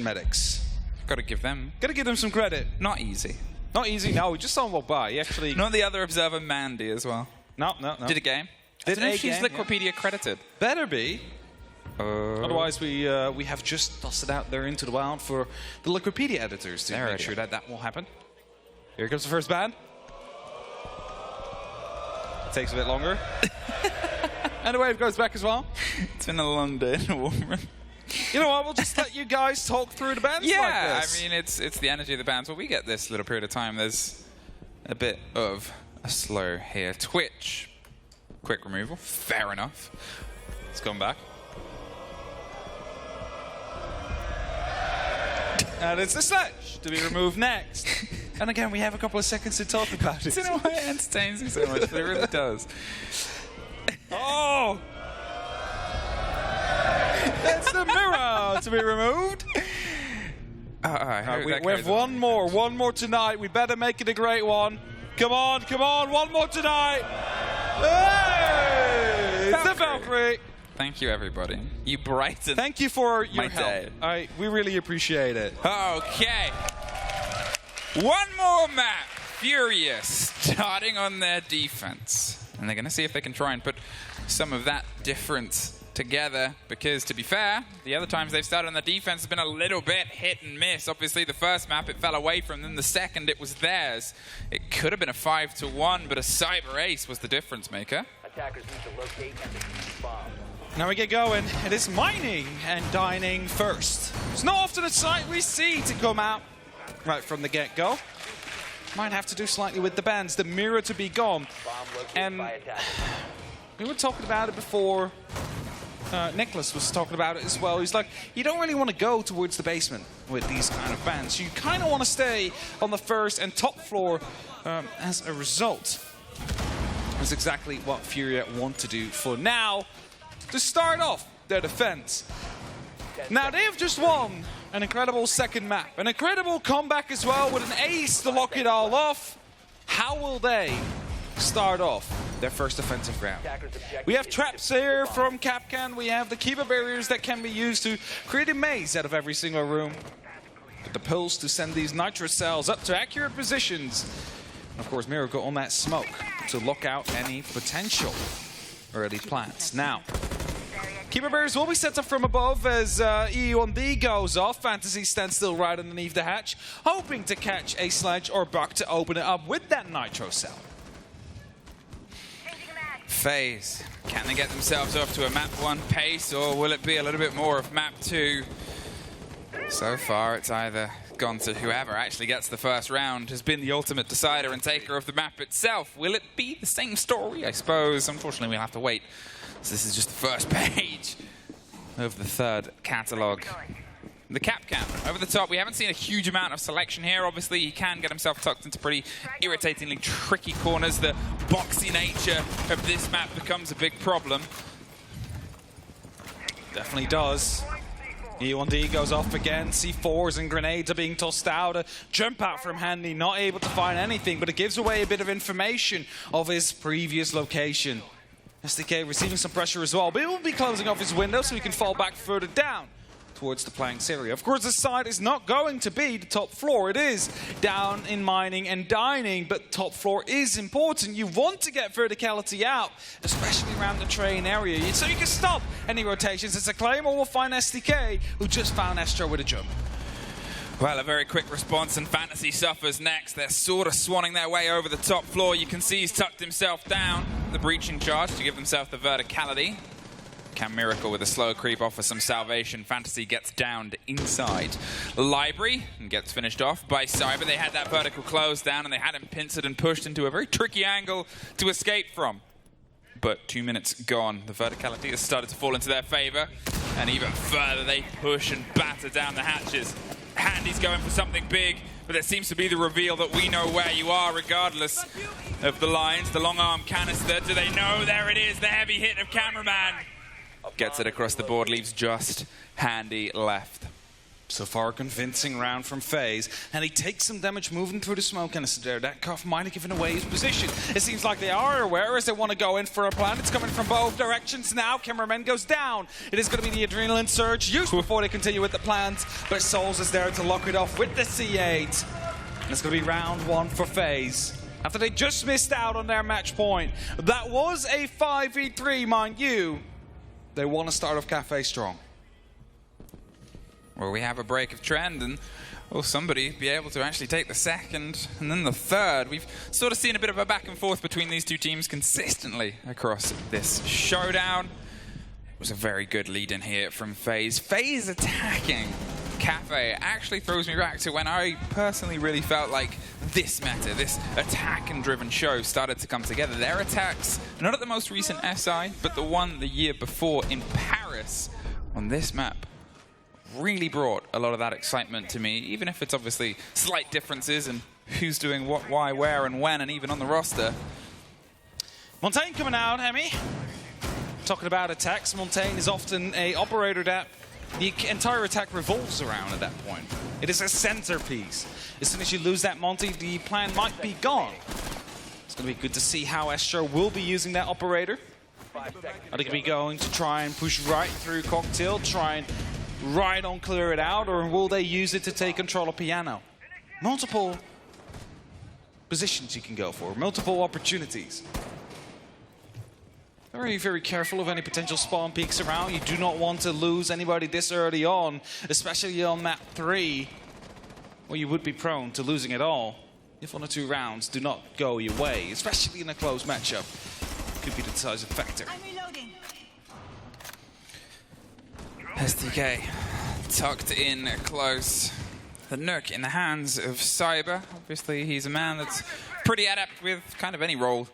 Medics. Gotta give them some credit. not easy. Not easy, no, we just saw him walk by. He actually... Not the other observer, Mandy, as well. No. Did a game. Did I don't know a if she's game, Liquipedia credited. Better be. Otherwise, we have just tossed it out there into the wild for the Liquipedia editors to make sure that will happen. Here comes the first ban. Takes a bit longer. And the wave goes back as well. It's been a long day in the warm room. You know what, we'll just let you guys talk through the bands like this. I mean, it's the energy of the bands. Well, we get this little period of time. There's a bit of a slow here. Twitch, quick removal, fair enough. It's gone back. And it's the sledge to be removed next. And again, we have a couple of seconds to talk about it. I don't know why it entertains me so much, but it really does. Oh! That's the mirror to be removed. We have one more tonight. We better make it a great one. Come on, one more tonight. Hey! It's the Valkyrie. Thank you, everybody. You brighten. Thank you for your day. help. We really appreciate it. Okay. One more map. FURIA starting on their defense. And they're going to see if they can try and put some of that difference together, because to be fair, the other times they've started on the defense has been a little bit hit and miss. Obviously the first map it fell away from them, the second it was theirs. It could have been a 5-1, but a cyber ace was the difference maker. Attackers need to locate and defuse bomb. Now we get going. It is mining and dining first. It's not often a sight we see to come out right from the get-go. Might have to do slightly with the bans. The mirror to be gone. And we were talking about it before. Nicholas was talking about it as well. He's like, you don't really want to go towards the basement with these kind of bans. You kind of want to stay on the first and top floor as a result. That's exactly what FURIA want to do for now to start off their defense. Now they have just won an incredible second map, an incredible comeback as well with an ace to lock it all off. How will they start off their first offensive round? We have traps here from Capcan. We have the keeper barriers that can be used to create a maze out of every single room. With the pulse to send these nitro cells up to accurate positions. And of course, Mirror got on that smoke to lock out any potential early plants. Now, keeper barriers will be set up from above as E1D goes off. Fantasy stands still right underneath the hatch, hoping to catch a sledge or buck to open it up with that nitro cell. FaZe, can they get themselves off to a map 1 pace, or will it be a little bit more of map 2? So far, it's either gone to whoever actually gets the first round has been the ultimate decider and taker of the map itself. Will it be the same story? I suppose. Unfortunately, we'll have to wait. So this is just the first page of the third catalogue. The Capcan over the top. We haven't seen a huge amount of selection here. Obviously, he can get himself tucked into pretty irritatingly tricky corners. The boxy nature of this map becomes a big problem. Definitely does. E1D goes off again. C4s and grenades are being tossed out. A jump out from Handy, not able to find anything, but it gives away a bit of information of his previous location. SDK receiving some pressure as well, but he will be closing off his window so he can fall back further down towards the planks area. Of course, this side is not going to be the top floor. It is down in mining and dining, but top floor is important. You want to get verticality out, especially around the train area, so you can stop any rotations. It's a Claymore will find SDK, who just found Astro with a jump. Well, a very quick response, and Fantasy suffers next. They're sort of swanning their way over the top floor. You can see he's tucked himself down. The breaching charge to give themselves the verticality. Can Miracle with a slow creep offer some salvation. Fantasy gets downed inside Library and gets finished off by Cyber. They had that vertical close down and they had him pincered and pushed into a very tricky angle to escape from. But 2 minutes gone. The verticality has started to fall into their favor. And even further, they push and batter down the hatches. Handy's going for something big, but it seems to be the reveal that we know where you are regardless of the lines. The long arm canister, do they know? There it is, the heavy hit of Cameraman. Gets it across the board, leaves just Handy left. So far, a convincing round from FaZe, and he takes some damage moving through the smoke canister there. That cuff might have given away his position. It seems like they are aware as they want to go in for a plan. It's coming from both directions now. Cameraman goes down. It is going to be the adrenaline surge used before they continue with the plans, but Souls is there to lock it off with the C8. And it's going to be round 1 for FaZe. After they just missed out on their match point. That was a 5v3, mind you. They want to start off Cafe strong. Well, we have a break of trend, and will somebody be able to actually take the second and then the third? We've sort of seen a bit of a back and forth between these two teams consistently across this showdown. It was a very good lead in here from FaZe. FaZe attacking Cafe actually throws me back to when I personally really felt like this meta, this attack and driven show started to come together. Their attacks, not at the most recent SI, but the one the year before in Paris on this map, really brought a lot of that excitement to me, even if it's obviously slight differences in who's doing what, why, where, and when, and even on the roster. Montaigne coming out, Hemi. Talking about attacks, Montaigne is often a operator that the entire attack revolves around at that point. It is a centerpiece. As soon as you lose that Monty, the plan might be gone. It's going to be good to see how Astro will be using that operator. Are they going to be going to try and push right through Cocktail, try and right on clear it out, or will they use it to take control of Piano? Multiple positions you can go for, multiple opportunities. Very, very careful of any potential spawn peeks around. You do not want to lose anybody this early on, especially on map 3, where you would be prone to losing it all if 1 or 2 rounds do not go your way, especially in a close matchup. Could be the decisive factor. SDK tucked in close. The Nook in the hands of Cyber. Obviously, he's a man that's pretty adept with kind of any role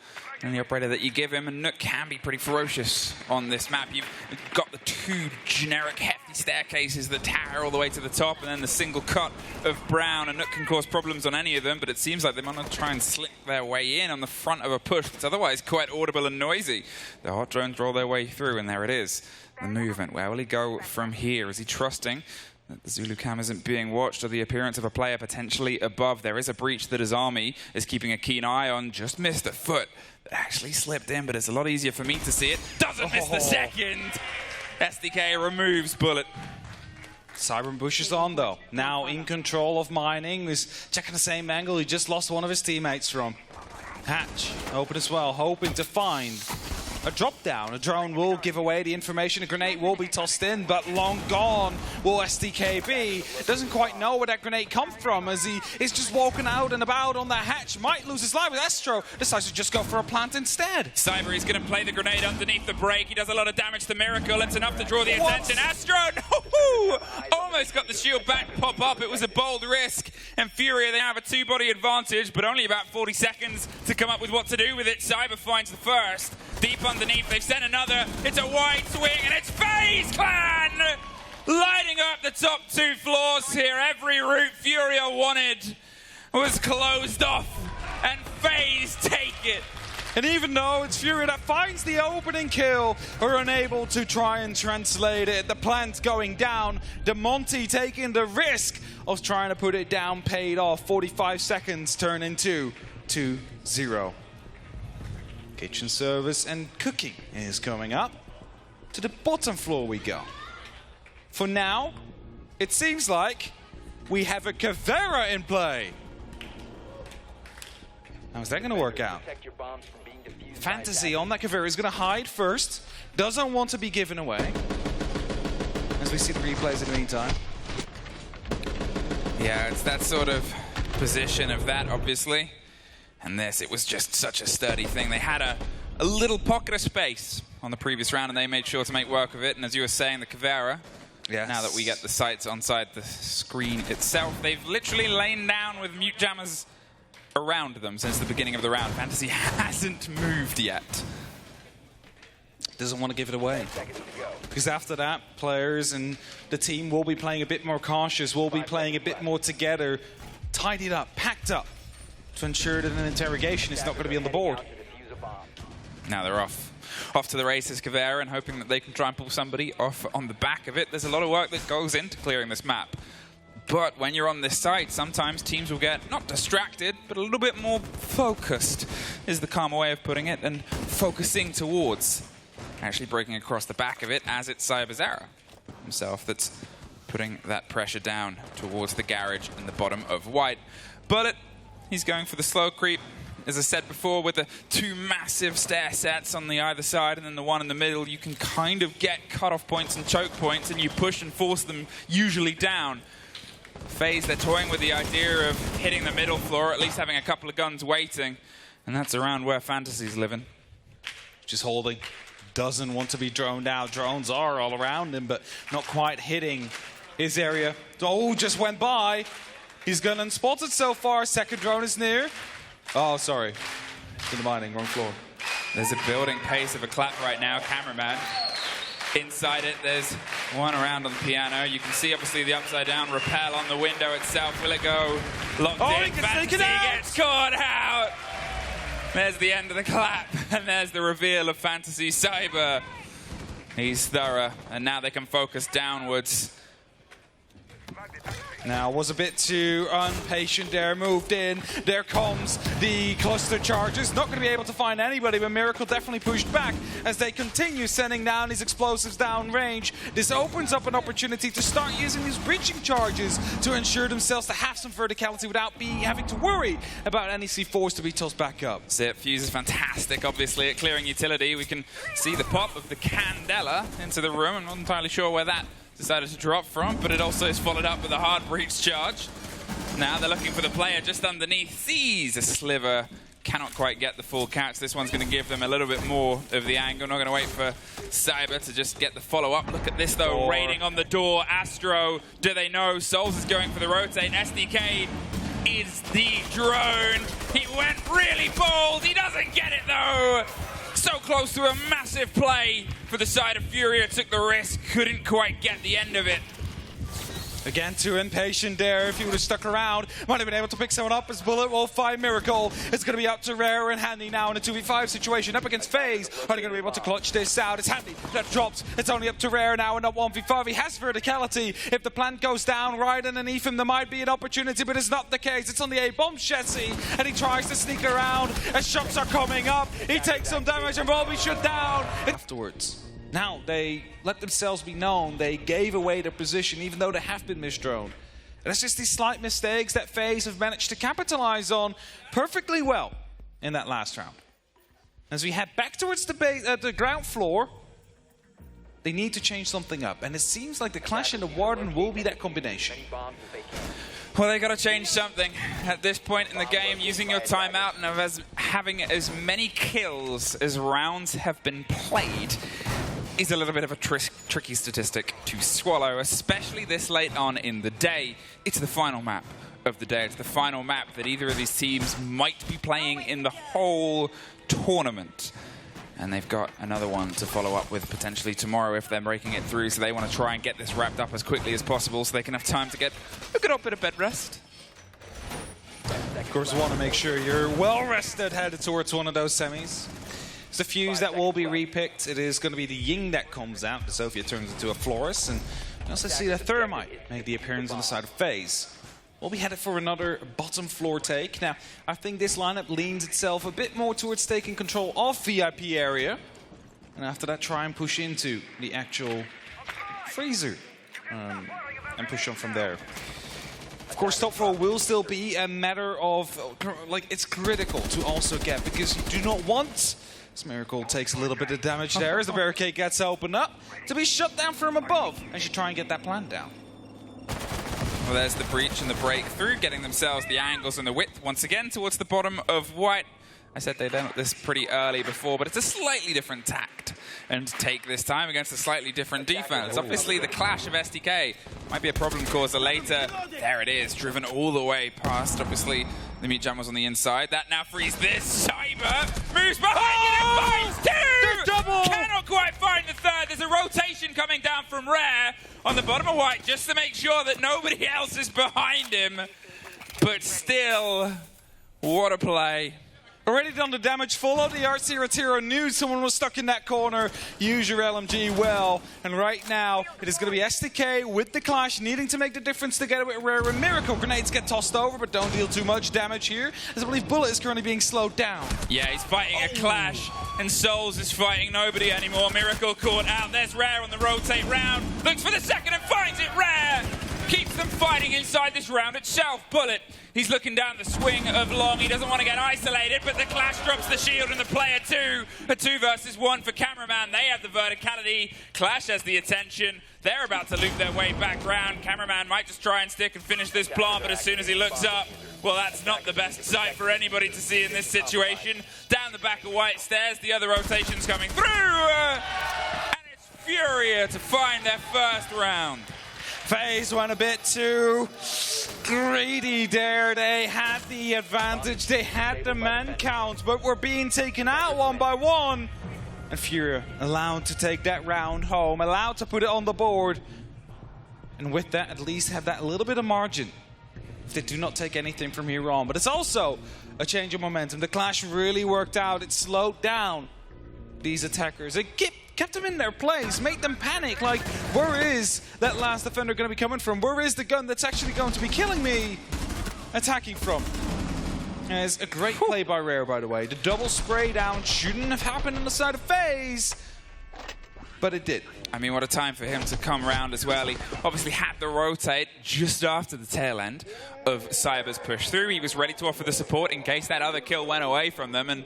in the operator that you give him, and Nook can be pretty ferocious on this map. You've got the 2 generic hefty staircases that tower all the way to the top, and then the single cut of Brown, and Nook can cause problems on any of them, but it seems like they want to try and slip their way in on the front of a push that's otherwise quite audible and noisy. The hot drones roll their way through, and there it is. The movement. Where will he go from here? Is he trusting that the Zulu cam isn't being watched, or the appearance of a player potentially above? There is a breach that his army is keeping a keen eye on. Just missed a foot. That actually slipped in, but it's a lot easier for me to see it. Doesn't miss the second. SDK removes bullet. Cyber pushes on though. Now in control of mining. He's checking the same angle he just lost one of his teammates from. Hatch open as well, hoping to find a drop down. A drone will give away the information. A grenade will be tossed in, but long gone will SDK be. Doesn't quite know where that grenade come from as he is just walking out and about on that hatch. Might lose his life with Astro. Decides to just go for a plant instead. Cyber is going to play the grenade underneath the break. He does a lot of damage to Miracle. It's enough to draw the attention. Astro, no! Almost got the shield back pop up. It was a bold risk. And FURIA, they have a 2-body advantage, but only about 40 seconds to come up with what to do with it. Cyber finds the first. Deep underneath, they've sent another. It's a wide swing, and it's FaZe Clan lighting up the top 2 floors here. Every route FURIA wanted was closed off, and FaZe take it. And even though it's FURIA that finds the opening kill, are unable to try and translate it. The plant's going down. DeMonte taking the risk of trying to put it down paid off. 45 seconds turn into 2-0. Kitchen service and cooking is coming up. To the bottom floor we go. For now, it seems like we have a Caveira in play. How is that going to work out? Fantasy on that Caveira is going to hide first. Doesn't want to be given away. As we see the replays in the meantime. Yeah, it's that sort of position of that, obviously. And this, it was just such a sturdy thing. They had a little pocket of space on the previous round, and they made sure to make work of it. And as you were saying, the Caveira, yes. Now that we get the sights onside the screen itself, they've literally lain down with mute jammers around them since the beginning of the round. Fantasy hasn't moved yet. Doesn't want to give it away. Because after that, players and the team will be playing a bit more cautious, will be playing a bit more together, tidied up, packed up, to ensure that an interrogation is not going to be on the board. Now they're off to the races, Caveira, and hoping that they can try and pull somebody off on the back of it. There's a lot of work that goes into clearing this map. But when you're on this side, sometimes teams will get not distracted, but a little bit more focused, is the calmer way of putting it, and focusing towards actually breaking across the back of it, as it's Cyberzara himself that's putting that pressure down towards the garage in the bottom of white. Bullet, he's going for the slow creep. As I said before, with the two massive stair sets on the either side and then the one in the middle, you can kind of get cutoff points and choke points, and you push and force them usually down. FaZe, they're toying with the idea of hitting the middle floor, at least having a couple of guns waiting, and that's around where Fantasy's living. Just holding. Doesn't want to be droned out. Drones are all around him, but not quite hitting his area. Oh, just went by. He's gone unspotted so far. Second drone is near. Oh, sorry. In the mining, wrong floor. There's a building pace of a clap right now, cameraman. Inside it, there's one around on the piano. You can see, obviously, the upside-down rappel on the window itself. Will it go locked in? He can sneak it out! Gets caught out! There's the end of the clap, and there's the reveal of Fantasy Cyber. He's thorough, and now they can focus downwards. Now, was a bit too impatient there, moved in. There comes the cluster charges. Not going to be able to find anybody, but Miracle definitely pushed back as they continue sending down these explosives down range. This opens up an opportunity to start using these breaching charges to ensure themselves to have some verticality without having to worry about any C4s to be tossed back up. Zip Fuse is fantastic, obviously, at clearing utility. We can see the pop of the Candela into the room. I'm not entirely sure where that decided to drop from, but it also is followed up with a hard breach charge. Now they're looking for the player just underneath. Sees a sliver, cannot quite get the full catch. This one's going to give them a little bit more of the angle. Not going to wait for Cyber to just get the follow-up. Look at this, though, raining on the door. Astro, do they know? Souls is going for the rotate. SDK is the drone. He went really bold. He doesn't get it, though. So close to a massive play for the side of FURIA. Took the risk, couldn't quite get the end of it. Again, too impatient there. If he would have stuck around, might have been able to pick someone up. As Bullet will find Miracle. It's going to be up to Rare and Handy now in a 2v5 situation up against FaZe. Are they going to be able to clutch this out? It's Handy that drops. It's only up to Rare now in a 1v5. He has verticality. If the plant goes down right underneath him, there might be an opportunity, but it's not the case. It's on the A-bomb chassis, and he tries to sneak around as shots are coming up. He takes some damage and will be shut down. Afterwards. Now, they let themselves be known. They gave away their position, even though they have been misdroned. And it's just these slight mistakes that FaZe have managed to capitalize on perfectly well in that last round. As we head back towards the ground floor, they need to change something up. And it seems like the Clash and the Warden will be that combination. Well, they got to change something at this point in the game. Using your timeout and having as many kills as rounds have been played is a little bit of a tricky statistic to swallow, especially this late on in the day. It's the final map of the day. It's the final map that either of these teams might be playing in the whole tournament. And they've got another one to follow up with potentially tomorrow if they're breaking it through. So they want to try and get this wrapped up as quickly as possible so they can have time to get a good old bit of bed rest. Of course, you want to make sure you're well rested headed towards one of those semis. It's the Fuse that will be repicked. It is going to be the Ying that comes out. The Sophia turns into a Florist. And you also see the Thermite make the appearance on the side of FaZe. We'll be headed for another bottom floor take. Now, I think this lineup leans itself a bit more towards taking control of VIP area. And after that, try and push into the actual freezer. And push on from there. Of course, top floor will still be a matter of, like, it's critical to also get, because you do not want, this Miracle takes a little bit of damage there as the barricade gets opened up, to be shut down from above as you try and get that plant down. Well, there's the breach and the breakthrough, getting themselves the angles and the width once again towards the bottom of white. I said they'd done this pretty early before, but it's a slightly different tact and take this time against a slightly different defense. Obviously, the clash of SDK might be a problem causer later. There it is, driven all the way past. Obviously, the Pyjamas on the inside. That now frees this. Cyber moves behind it and finds two! Double! Cannot quite find the third. There's a rotation coming down from Rare on the bottom of white just to make sure that nobody else is behind him. But still, what a play Already done the damage. Follow the R0 knew someone was stuck in that corner. Use your LMG well. And right now, it is going to be SDK with the Clash needing to make the difference together with Rare and Miracle. Grenades get tossed over, but don't deal too much damage here, as I believe Bullet is currently being slowed down. Yeah, he's fighting a Clash, and Souls is fighting nobody anymore. Miracle caught out. There's Rare on the rotate round. Looks for the second and finds it. Rare keeps them fighting inside this round itself. Bullet, he's looking down the swing of Long. He doesn't want to get isolated, but the Clash drops the shield and the player 2. A 2 versus 1 for Cameraman. They have the verticality. Clash has the attention. They're about to loop their way back round. Cameraman might just try and stick and finish this plant, but as soon as he looks up, well, that's not the best sight for anybody to see in this situation. Down the back of White Stairs, the other rotation's coming through. And it's FURIA to find their first round. FaZe went a bit too greedy there. They had the advantage. They had the man count, but were being taken out one by one. And FURIA allowed to take that round home, allowed to put it on the board. And with that, at least have that little bit of margin if they do not take anything from here on. But it's also a change of momentum. The Clash really worked out. It slowed down these attackers. It kept them in their place, made them panic. Like, where is that last defender going to be coming from? Where is the gun that's actually going to be killing me attacking from? And it's a great play by Rare, by the way. The double spray down shouldn't have happened on the side of FaZe, but it did. I mean, what a time for him to come round as well. He obviously had to rotate just after the tail end of Cyber's push through. He was ready to offer the support in case that other kill went away from them. And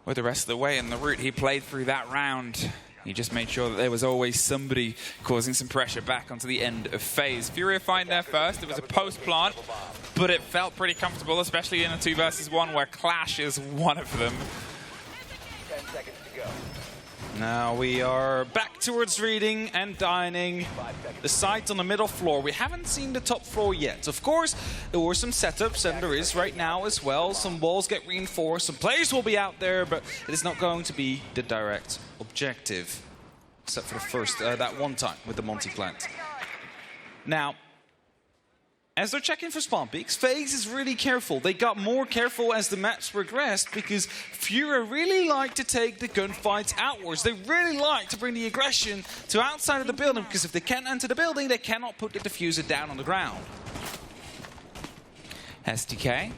with the rest of the way and the route he played through that round, he just made sure that there was always somebody causing some pressure back onto the end of FaZe. FURIA find there first. It was a post-plant, but it felt pretty comfortable, especially in a 2 versus 1 where Clash is one of them. 10 seconds to go. Now we are back towards reading and dining. The site on the middle floor. We haven't seen the top floor yet. Of course, there were some setups, and there is right now as well. Some walls get reinforced. Some players will be out there, but it is not going to be the direct objective, except for the first, that one time with the Monty plant. Now, as they're checking for spawn peaks, FaZe is really careful. They got more careful as the maps progressed because FURIA really like to take the gunfights outwards. They really like to bring the aggression to outside of the building because if they can't enter the building, they cannot put the diffuser down on the ground. SDK,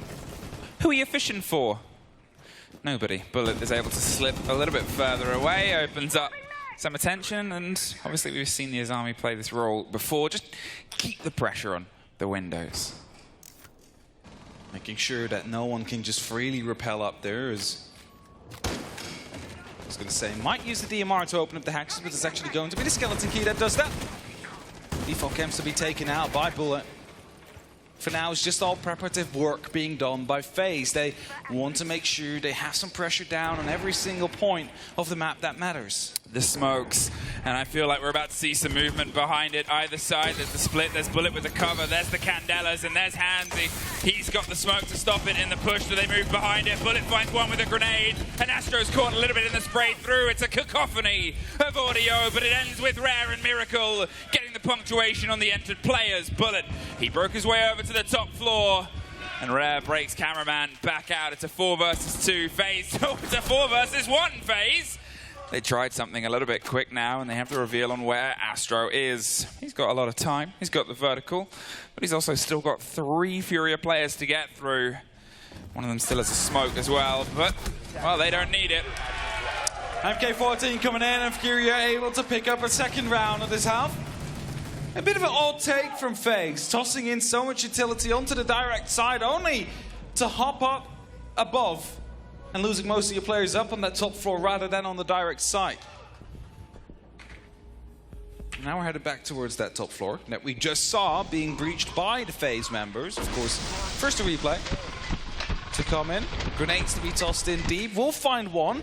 who are you fishing for? Nobody. Bullet is able to slip a little bit further away, opens up some attention, and obviously we've seen the Azami play this role before. Just keep the pressure on the windows. Making sure that no one can just freely rappel up there is... I was going to say, might use the DMR to open up the hatches, but it's actually going to be the skeleton key that does that. Default camps to be taken out by Bullet. For now, it's just all preparative work being done by FaZe. They want to make sure they have some pressure down on every single point of the map that matters. The smokes, and I feel like we're about to see some movement behind it. Either side, there's the split, there's Bullet with the cover, there's the Candelas, and there's Handsy. He's got the smoke to stop it in the push, so they move behind it. Bullet finds one with a grenade, and Astro's caught a little bit in the spray through. It's a cacophony of audio, but it ends with Rare and Miracle getting the punctuation on the entered players. Bullet, he broke his way over to the top floor, and Rare breaks Cameraman back out. It's a 4 versus 2 FaZe. Oh, it's a 4 versus 1 FaZe. They tried something a little bit quick now, and they have the reveal on where Astro is. He's got a lot of time. He's got the vertical, but he's also still got 3 FURIA players to get through. One of them still has a smoke as well, but, well, they don't need it. MK14 coming in, and FURIA able to pick up a second round of this half. A bit of an odd take from FaZe, tossing in so much utility onto the direct side, only to hop up above and losing most of your players up on that top floor rather than on the direct side. Now we're headed back towards that top floor that we just saw being breached by the FaZe members. Of course, first a replay to come in, grenades to be tossed in deep. We'll find one,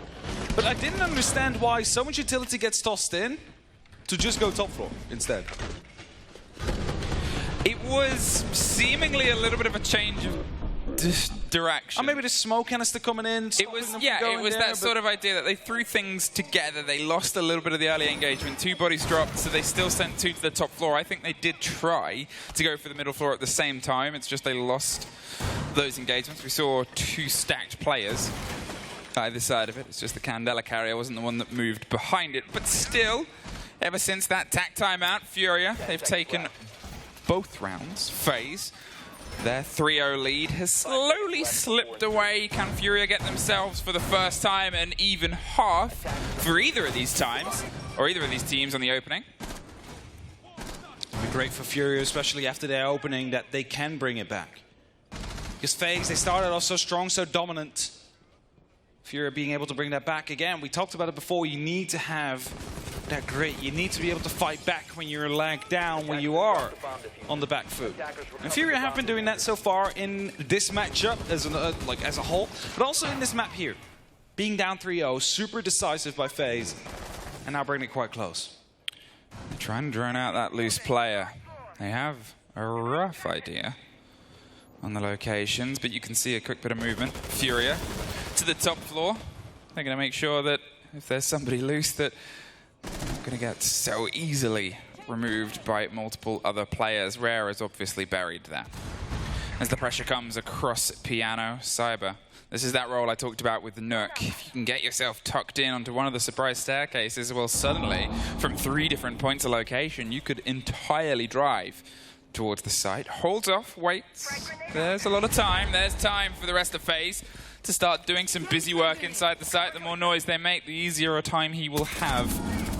but I didn't understand why so much utility gets tossed in to just go top floor instead. It was seemingly a little bit of a change of direction. Or maybe the smoke canister coming in. It was, yeah, it was there, that sort of idea that they threw things together. They lost a little bit of the early engagement. 2 bodies dropped, so they still sent 2 to the top floor. I think they did try to go for the middle floor at the same time. It's just they lost those engagements. We saw 2 stacked players. either side of it. It's just the Candela carrier wasn't the one that moved behind it. But still, ever since that tack timeout, FURIA, they've taken both rounds. FaZe, their 3-0 lead has slowly slipped away. Can FURIA get themselves for the first time an even half for either of these times, or either of these teams on the opening? It'd be great for FURIA, especially after their opening, that they can bring it back. Because FaZe, they started off so strong, so dominant. FURIA being able to bring that back again. We talked about it before. You need to have that grit. You need to be able to fight back when you're lagged down, when you are on the back foot. And FURIA have been doing that so far in this matchup as a whole, but also in this map here. Being down 3-0, super decisive by FaZe, and now bringing it quite close. They're trying to drone out that loose player. They have a rough idea on the locations, but you can see a quick bit of movement. FURIA to the top floor. They're going to make sure that if there's somebody loose, that they're not going to get so easily removed by multiple other players. Rare is obviously buried there. As the pressure comes across Piano, Cyber. This is that role I talked about with the Nook. If you can get yourself tucked in onto one of the surprise staircases, well, suddenly, from 3 different points of location, you could entirely drive towards the site. Holds off, waits. There's a lot of time. There's time for the rest of FaZe to start doing some busy work inside the site. The more noise they make, the easier a time he will have.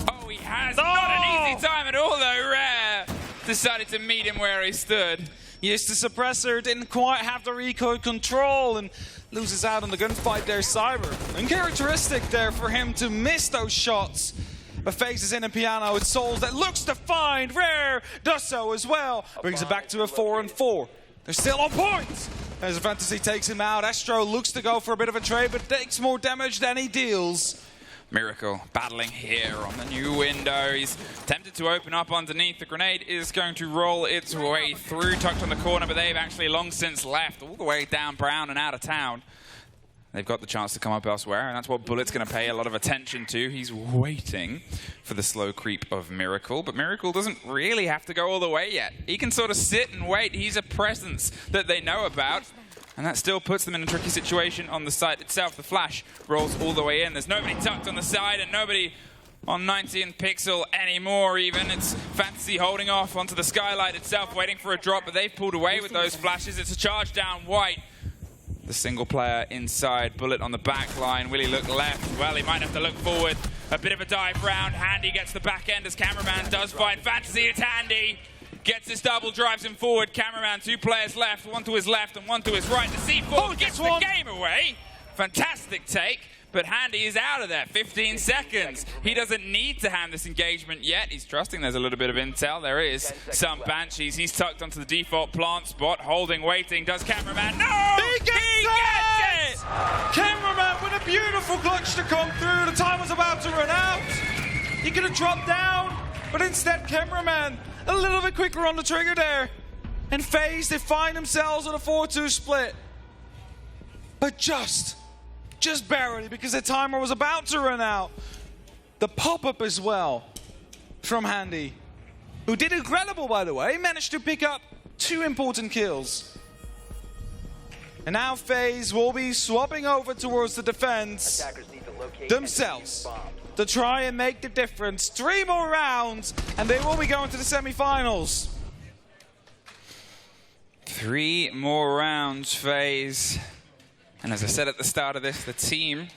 Oh, he has not an easy time at all, though. Rare decided to meet him where he stood. Yes, the suppressor didn't quite have the recoil control and loses out on the gunfight there, Cyber. Uncharacteristic there for him to miss those shots. But FaZe is in a Piano. It's Souls that looks to find. Rare does so as well. Brings it back to a 4-4. They're still on point. As Fantasy takes him out, Astro looks to go for a bit of a trade, but takes more damage than he deals. Miracle battling here on the new window. He's tempted to open up underneath. The grenade is going to roll its way through, tucked on the corner, but they've actually long since left all the way down Brown and out of town. They've got the chance to come up elsewhere, and that's what Bullet's going to pay a lot of attention to. He's waiting for the slow creep of Miracle, but Miracle doesn't really have to go all the way yet. He can sort of sit and wait. He's a presence that they know about, and that still puts them in a tricky situation on the site itself. The flash rolls all the way in. There's nobody tucked on the side and nobody on 19 Pixel anymore even. It's Fantasy holding off onto the skylight itself, waiting for a drop, but they've pulled away with those flashes. It's a charge down White. The single player inside, Bullet on the back line. Will he look left? Well, he might have to look forward. A bit of a dive round. Handy gets the back end as Cameraman does find Fantasy. It's Handy. Gets his double, drives him forward. Cameraman, 2 players left. 1 to his left and 1 to his right. The C4 gets the game away. Fantastic take. But Handy is out of there. 15 seconds. He doesn't need to hand this engagement yet. He's trusting there's a little bit of intel. There is some Banshees. He's tucked onto the default plant spot. Holding, waiting. Does Cameraman? No! He gets it! Cameraman with a beautiful clutch to come through. The time was about to run out. He could have dropped down, but instead Cameraman a little bit quicker on the trigger there. And FaZe, they find themselves on a 4-2 split. But just barely, because the timer was about to run out. The pop-up as well from Handy, who did incredible, by the way. He managed to pick up 2 important kills. And now FaZe will be swapping over towards the defense themselves to try and make the difference. 3 more rounds, and they will be going to the semifinals. 3 more rounds, FaZe. And as I said at the start of this, the team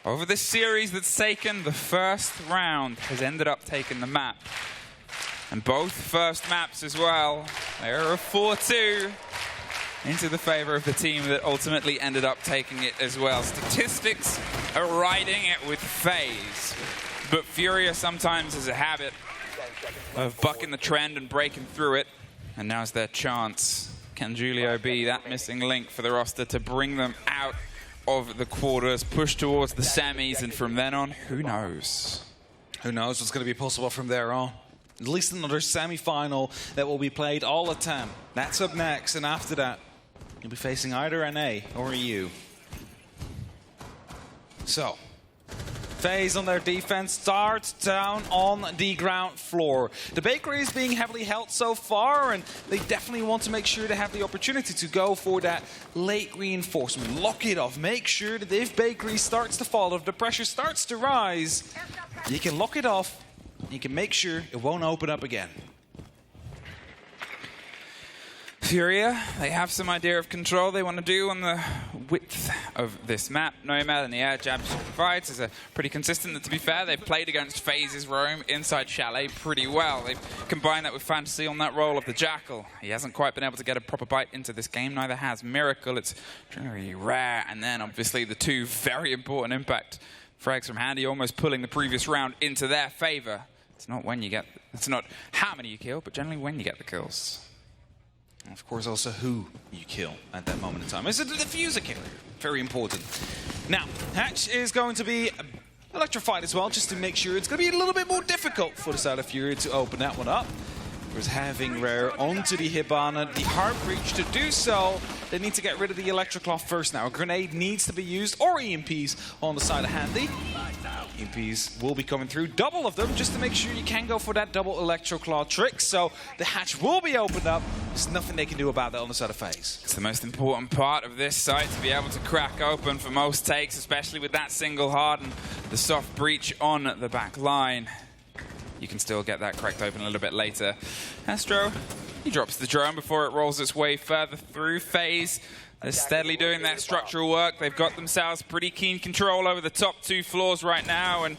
over this series that's taken the first round has ended up taking the map. And both first maps as well. They're a 4-2 into the favor of the team that ultimately ended up taking it as well. Statistics are riding it with FaZe. But FURIA sometimes has a habit of bucking the trend and breaking through it. And now's their chance. Can Julio be that missing link for the roster to bring them out of the quarters, push towards the semis, and from then on, who knows? Who knows what's going to be possible from there on. At least another semi-final that will be played all the time. That's up next, and after that, you'll be facing either an A or a U. So, FaZe on their defense starts down on the ground floor. The bakery is being heavily held so far, and they definitely want to make sure they have the opportunity to go for that late reinforcement. Lock it off. Make sure that if bakery starts to fall, if the pressure starts to rise, you can lock it off. You can make sure it won't open up again. FURIA, they have some idea of control they want to do on the width of this map. Nomad and the air jab she provides is pretty consistent. And to be fair, they've played against FaZe's roam inside Chalet pretty well. They've combined that with Fantasy on that role of the Jackal. He hasn't quite been able to get a proper bite into this game. Neither has Miracle. It's generally rare. And then obviously the two very important impact frags from Handy, almost pulling the previous round into their favor. It's not when you get, it's not how many you kill, but generally when you get the kills. And of course, also who you kill at that moment in time. Is it the diffuser killer? Very important. Now, Hatch is going to be electrified as well, just to make sure it's going to be a little bit more difficult for the side of FURIA to open that one up. Whereas having Rare onto the Hibana, the hard breach to do so, they need to get rid of the Electroclaw first now. A grenade needs to be used, or EMPs on the side of Handy. EMPs will be coming through, double of them, just to make sure you can go for that double Electroclaw trick. So the hatch will be opened up. There's nothing they can do about that on the side of FaZe. It's the most important part of this site, to be able to crack open for most takes, especially with that single hard and the soft breach on the back line. You can still get that cracked open a little bit later. Astro, he drops the drone before it rolls its way further through. FaZe, they're steadily doing their structural work. They've got themselves pretty keen control over the top two floors right now, and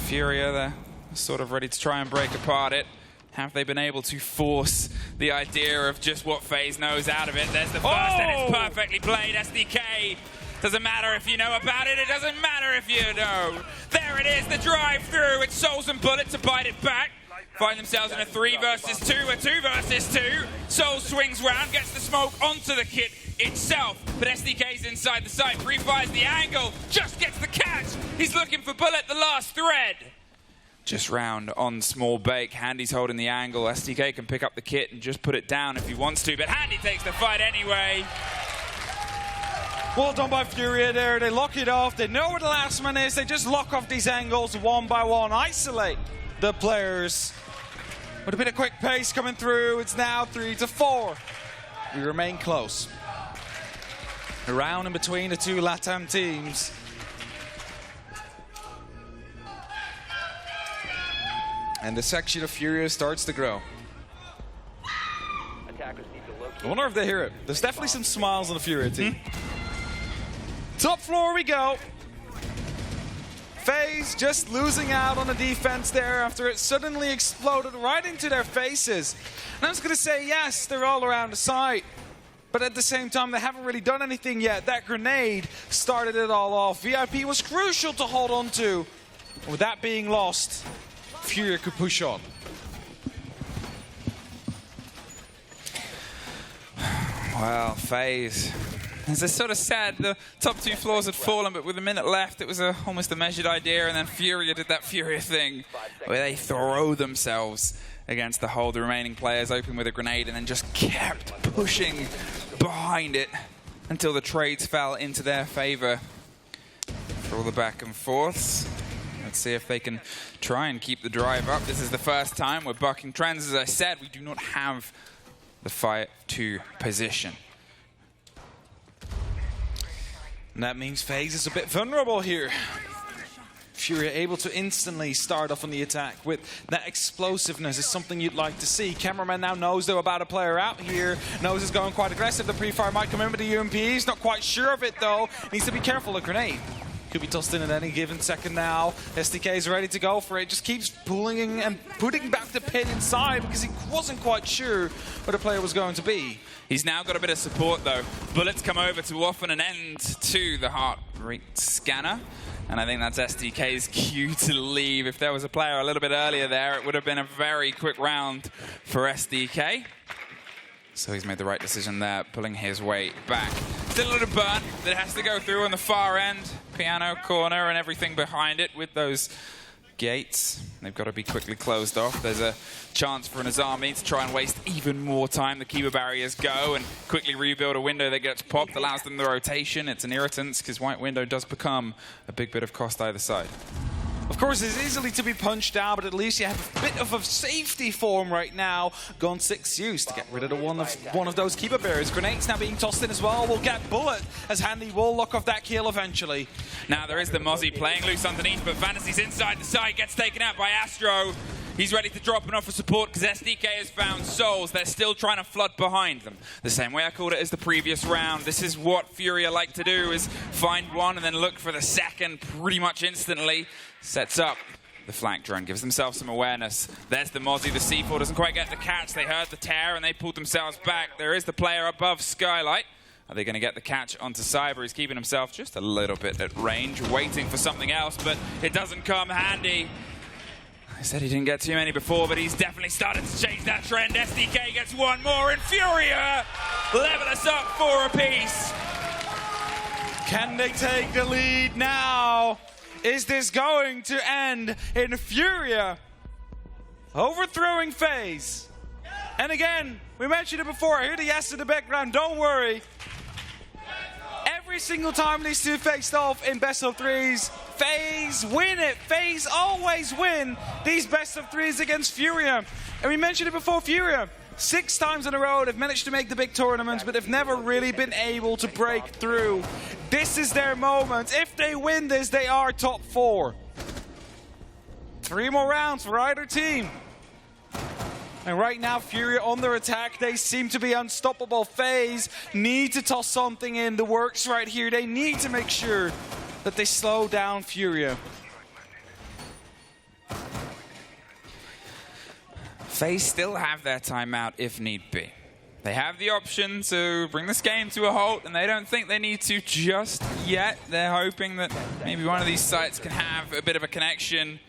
FURIA, they're sort of ready to try and break apart it. Have they been able to force the idea of just what FaZe knows out of it? There's the first, and it's perfectly played. SDK. Doesn't matter if you know about it, it doesn't matter if you know. There it is, the drive-through. It's Souls and Bullet to bite it back. Find themselves in a 3 versus 2, a 2 versus 2. Souls swings round, gets the smoke onto the kit itself. But SDK's inside the site, pre-fires the angle, just gets the catch. He's looking for Bullet, the last thread. Just round on small bake. Handy's holding the angle. SDK can pick up the kit and just put it down if he wants to, but Handy takes the fight anyway. Well done by FURIA there. They lock it off. They know where the last man is. They just lock off these angles one by one. Isolate the players. With a bit of quick pace coming through. It's now 3-4. We remain close. Around in between the two LATAM teams. And the section of FURIA starts to grow. I wonder if they hear it. There's definitely some smiles on the FURIA team. Top floor we go. FaZe just losing out on the defense there after it suddenly exploded right into their faces. And I was going to say, yes, they're all around the site. But at the same time, they haven't really done anything yet. That grenade started it all off. VIP was crucial to hold on to. With that being lost, FURIA could push on. Well, FaZe. As I sort of said, the top two floors had fallen, but with a minute left, it was almost a measured idea, and then FURIA did that FURIA thing where they throw themselves against the hold, the remaining players open with a grenade, and then just kept pushing behind it until the trades fell into their favor. For all the back and forths, let's see if they can try and keep the drive up. This is the first time we're bucking trends. As I said, we do not have the 5-2 position. And that means FaZe is a bit vulnerable here. FURIA able to instantly start off on the attack with that explosiveness is something you'd like to see. Cameraman now knows they're about a player out here. Knows it's going quite aggressive. The pre-fire might come in with the UMP. He's not quite sure of it though. Needs to be careful. A grenade could be tossed in at any given second now. SDK is ready to go for it. Just keeps pulling and putting back the pin inside because he wasn't quite sure where the player was going to be. He's now got a bit of support though. Bullets come over to often an end to the heart rate scanner. And I think that's SDK's cue to leave. If there was a player a little bit earlier there, it would have been a very quick round for SDK. So he's made the right decision there, pulling his way back. Still a little burn that has to go through on the far end. Piano corner and everything behind it with those gates. They've got to be quickly closed off. There's a chance for an Azami to try and waste even more time. The keeper barriers go and quickly rebuild a window that gets popped, allows them the rotation. It's an irritant because white window does become a big bit of cost either side. Of course, it's easily to be punched out, but at least you have a bit of a safety form right now. Gun 6 used to get rid of one of those keeper barriers. Grenades now being tossed in as well. We'll get Bullet as Handy will lock off that kill eventually. Now there is the Mozzie playing loose underneath, but Fantasy's inside the site, gets taken out by Astro. He's ready to drop an offer support because SDK has found souls. They're still trying to flood behind them. The same way I called it as the previous round. This is what FURIA like to do, is find one and then look for the second pretty much instantly. Sets up the flank drone, gives themselves some awareness. There's the Mozzie. The C4 doesn't quite get the catch. They heard the tear and they pulled themselves back. There is the player above Skylight. Are they going to get the catch onto Cyber? He's keeping himself just a little bit at range, waiting for something else, but it doesn't come handy. I said he didn't get too many before, but he's definitely started to change that trend. SDK gets one more, and FURIA level us up 4 apiece. Can they take the lead now? Is this going to end in FURIA overthrowing FaZe? And again, we mentioned it before. I hear the yes in the background. Don't worry. Every single time these two faced off in best of 3s, FaZe win it. FaZe always win these best of 3s against FURIA. And we mentioned it before, FURIA 6 times in a row they've managed to make the big tournaments, but they've never really been able to break through. This is their moment. If they win this, they are top 4. 3 more rounds for either team. And right now, FURIA on their attack. They seem to be unstoppable. FaZe need to toss something in the works right here. They need to make sure that they slow down FURIA. FaZe still have their timeout if need be. They have the option to bring this game to a halt, and they don't think they need to just yet. They're hoping that maybe one of these sites can have a bit of a connection.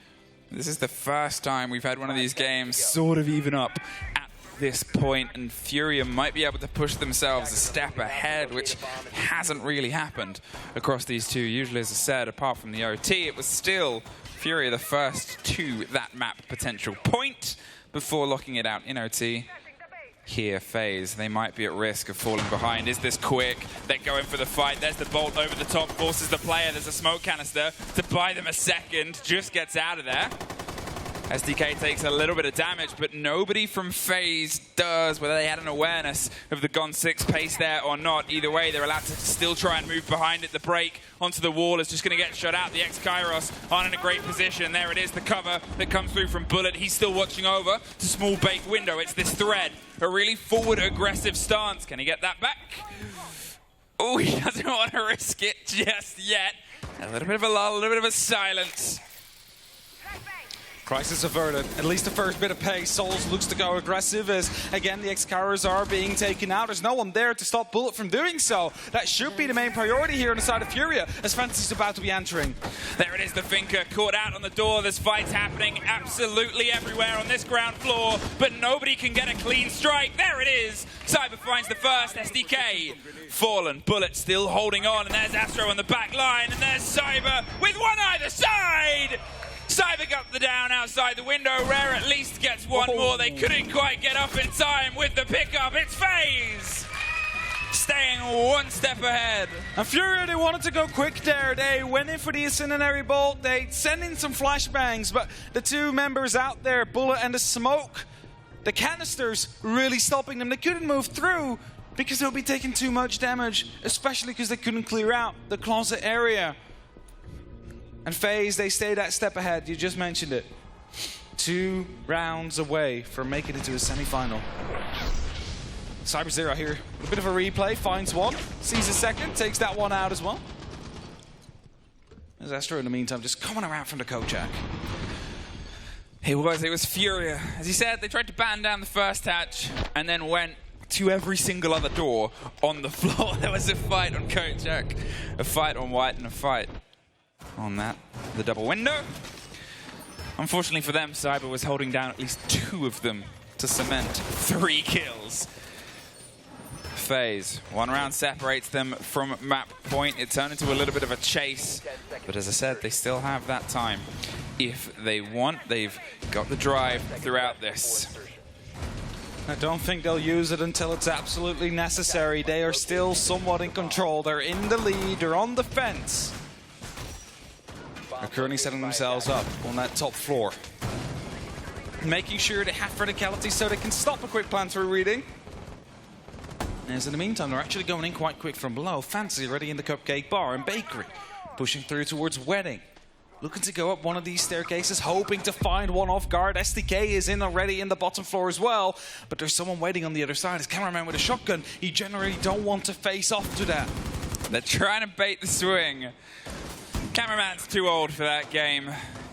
This is the first time we've had one of these games sort of even up at this point, and FURIA might be able to push themselves a step ahead, which hasn't really happened across these two. Usually, as I said, apart from the OT, it was still FURIA the first to that map potential point before locking it out in OT. Here, FaZe, they might be at risk of falling behind. Is this quick? They're going for the fight. There's the bolt over the top, forces the player. There's a smoke canister to buy them a second. Just gets out of there. SDK takes a little bit of damage, but nobody from FaZe does, whether they had an awareness of the Gon 6 pace there or not. Either way, they're allowed to still try and move behind it. The break onto the wall is just going to get shut out. The X-Kairos aren't in a great position. There it is, the cover that comes through from Bullet. He's still watching over to small bake window. It's this thread, a really forward aggressive stance. Can he get that back? Oh, he doesn't want to risk it just yet. A little bit of a lull, a little bit of a silence. Crisis averted. At least the first bit of pace. Souls looks to go aggressive as, again, the X-Kairos are being taken out. There's no one there to stop Bullet from doing so. That should be the main priority here on the side of FURIA as Fantasy's about to be entering. There it is, the Finker caught out on the door. There's fights happening absolutely everywhere on this ground floor, but nobody can get a clean strike. There it is. Cyber finds the first. SDK fallen. Bullet still holding on, and there's Astro on the back line, and there's Cyber with one either side. Cyber got the down outside the window. Rare at least gets one more. They couldn't quite get up in time with the pickup. It's FaZe staying one step ahead. And FURIA, they wanted to go quick there. They went in for the incendiary bolt. They sent in some flashbangs, but the two members out there, Bullet and the smoke, the canisters really stopping them. They couldn't move through because they'll be taking too much damage, especially because they couldn't clear out the closet area. And FaZe, they stay that step ahead. You just mentioned it. 2 rounds away from making it to a semi-final. Cyber Zero here. A bit of a replay. Finds one. Sees a second. Takes that one out as well. There's Astro in the meantime just coming around from the Kojak. It was FURIA. As he said, they tried to batten down the first hatch and then went to every single other door on the floor. There was a fight on Kojak, a fight on White, and a fight on that, the double window. Unfortunately for them, Cyber was holding down at least 2 of them to cement 3 kills. FaZe, 1 round separates them from map point. It turned into a little bit of a chase, but as I said, they still have that time. if they want. They've got the drive throughout this. I don't think they'll use it until it's absolutely necessary. They are still somewhat in control. They're in the lead. They're on the fence. They're currently setting themselves up on that top floor. Making sure they have verticality so they can stop a quick plan through reading. As in the meantime, they're actually going in quite quick from below. Fantasy already in the cupcake bar and bakery. Pushing through towards wedding. Looking to go up one of these staircases, hoping to find one off guard. SDK is in already in the bottom floor as well. But there's someone waiting on the other side. His cameraman with a shotgun. You generally don't want to face off to that. They're trying to bait the swing. Cameraman's too old for that game.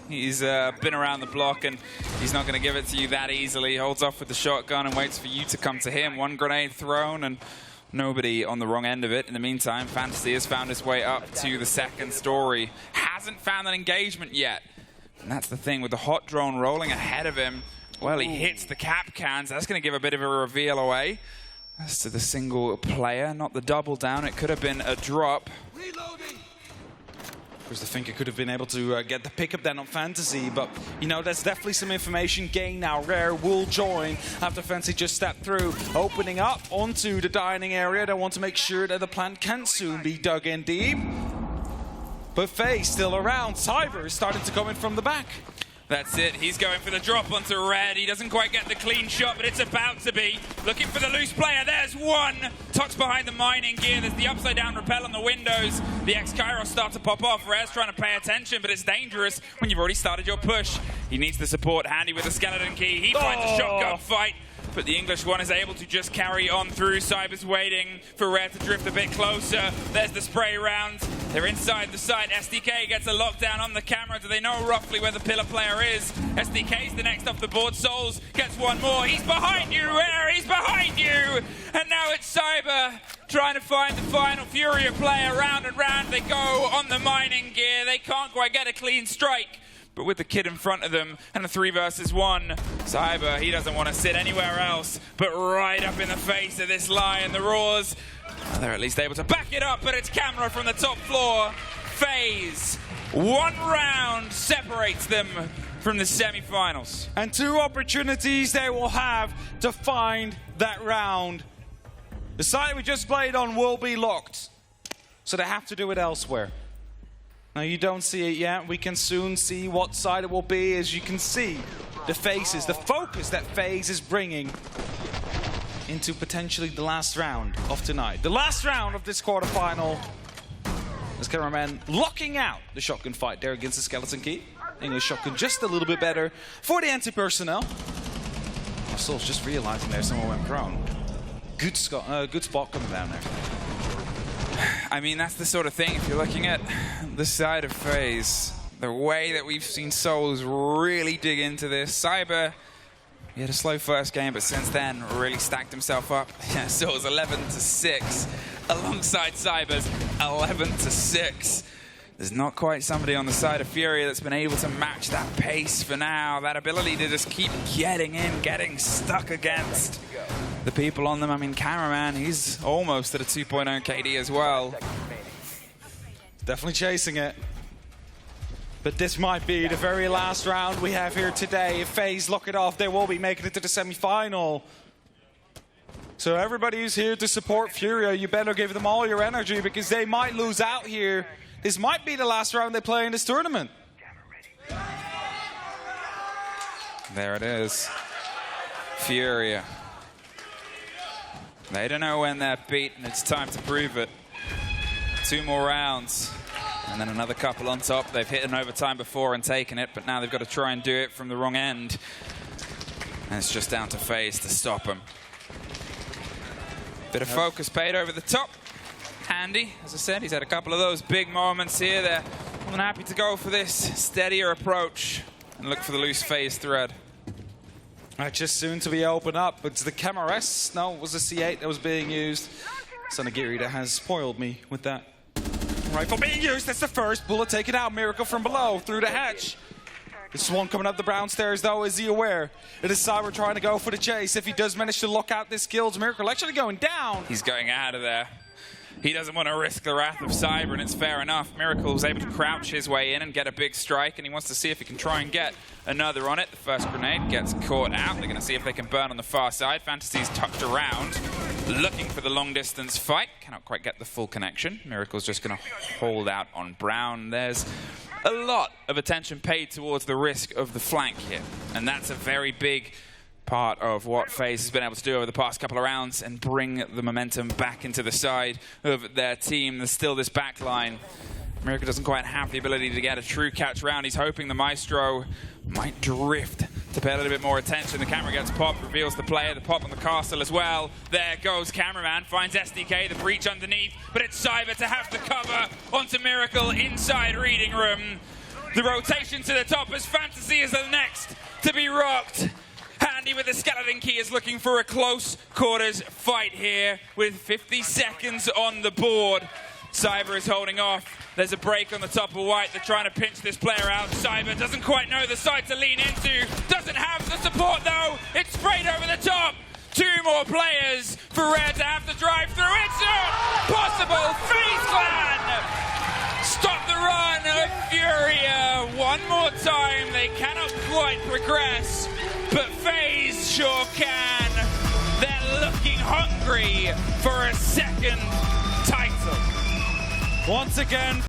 He's been around the block and he's not going to give it to you that easily. He holds off with the shotgun and waits for you to come to him. One grenade thrown and nobody on the wrong end of it. In the meantime, Fantasy has found his way up to the second story. Hasn't found an engagement yet. And that's the thing with the hot drone rolling ahead of him. Well, he hits the cap cans. That's going to give a bit of a reveal away. As to the single player, not the double down. It could have been a drop. Reloading. Of course, I think it could have been able to get the pickup then on Fantasy, but you know, that's definitely some information gained now. Rare will join after Fantasy just stepped through, opening up onto the dining area. They want to make sure that the plant can soon be dug in deep. But FaZe still around. Cyber is starting to come in from the back. That's it. He's going for the drop onto Red. He doesn't quite get the clean shot, but it's about to be. Looking for the loose player. There's one. Tucks behind the mining gear. There's the upside-down rappel on the windows. The X-Kairos start to pop off. Red's trying to pay attention, but it's dangerous when you've already started your push. He needs the support. Handy with the skeleton key. He finds a shotgun fight. But the English one is able to just carry on through. Cyber's waiting for Red to drift a bit closer. There's the spray round. They're inside the site. SDK gets a lockdown on the camera. Do they know roughly where the pillar player is? SDK's the next off the board. Souls gets one more. He's behind you, Rare. He's behind you. And now it's Cyber trying to find the final FURIA player. Round and round they go on the mining gear. They can't quite get a clean strike. But with the kid in front of them and a 3 versus 1, Cyber, he doesn't want to sit anywhere else, but right up in the face of this lion. The roars, they're at least able to back it up, but it's camera from the top floor. FaZe, 1 round separates them from the semifinals. And 2 opportunities they will have to find that round. The site we just played on will be locked, so they have to do it elsewhere. Now, you don't see it yet. We can soon see what side it will be. As you can see, the faces, the focus that FaZe is bringing into potentially the last round of tonight. The last round of this quarterfinal. This cameraman locking out the shotgun fight there against the skeleton key. English shotgun just a little bit better for the anti-personnel. Oh, Soul's just realizing there someone went prone. Good spot coming down there. I mean, that's the sort of thing, if you're looking at the side of FaZe, the way that we've seen Souls really dig into this. Cyber, he had a slow first game, but since then really stacked himself up. Yeah, Souls 11-6 alongside Cyber's 11-6. There's not quite somebody on the side of FURIA that's been able to match that pace for now. That ability to just keep getting in, getting stuck against the people on them. I mean, cameraman, he's almost at a 2.0 KD as well. Definitely chasing it. But this might be the very last round we have here today. If FaZe lock it off, they will be making it to the semi-final. So everybody who's here to support FURIA, you better give them all your energy because they might lose out here. This might be the last round they play in this tournament. There it is. FURIA. They don't know when they're beaten. It's time to prove it. 2 more rounds. And then another couple on top. They've hit an overtime before and taken it, but now they've got to try and do it from the wrong end. And it's just down to FaZe to stop them. Bit of focus paid over the top. Handy, as I said, he's had a couple of those big moments here. They're more than happy to go for this steadier approach and look for the loose FaZe thread. Just soon to be opened up. It's the Cameras. No, it was the C8 that was being used. Sonigiri that has spoiled me with that. Rifle being used. That's the first bullet taken out. Miracle from below through the hatch. This one coming up the brown stairs, though. Is he aware? It is Cyber trying to go for the chase. If he does manage to lock out this kills, Miracle actually going down. He's going out of there. He doesn't want to risk the wrath of Cyber, and it's fair enough. Miracle was able to crouch his way in and get a big strike, and he wants to see if he can try and get another on it. The first grenade gets caught out. They're going to see if they can burn on the far side. Fantasy's tucked around, looking for the long-distance fight. Cannot quite get the full connection. Miracle's just going to hold out on Brown. There's a lot of attention paid towards the risk of the flank here, and that's a very big part of what FaZe has been able to do over the past couple of rounds and bring the momentum back into the side of their team. There's still this back line. Miracle doesn't quite have the ability to get a true catch round. He's hoping the Maestro might drift to pay a little bit more attention. The camera gets popped, reveals the player, the pop on the castle as well. There goes cameraman, finds SDK, the breach underneath, but it's Cyber to have the cover onto Miracle inside reading room. The rotation to the top as Fantasy is the next to be rocked. Handy with the skeleton key is looking for a close quarters fight here with 50 seconds on the board. Cyber is holding off. There's a break on the top of White. They're trying to pinch this player out. Cyber doesn't quite know the side to lean into. Doesn't have the support though. It's sprayed over the top. 2 more players for Red to have to drive through. It's not possible. FaZe Clan stop the run of FURIA one more time. They cannot quite progress, but FaZe sure can. They're looking hungry for a second title. Once again.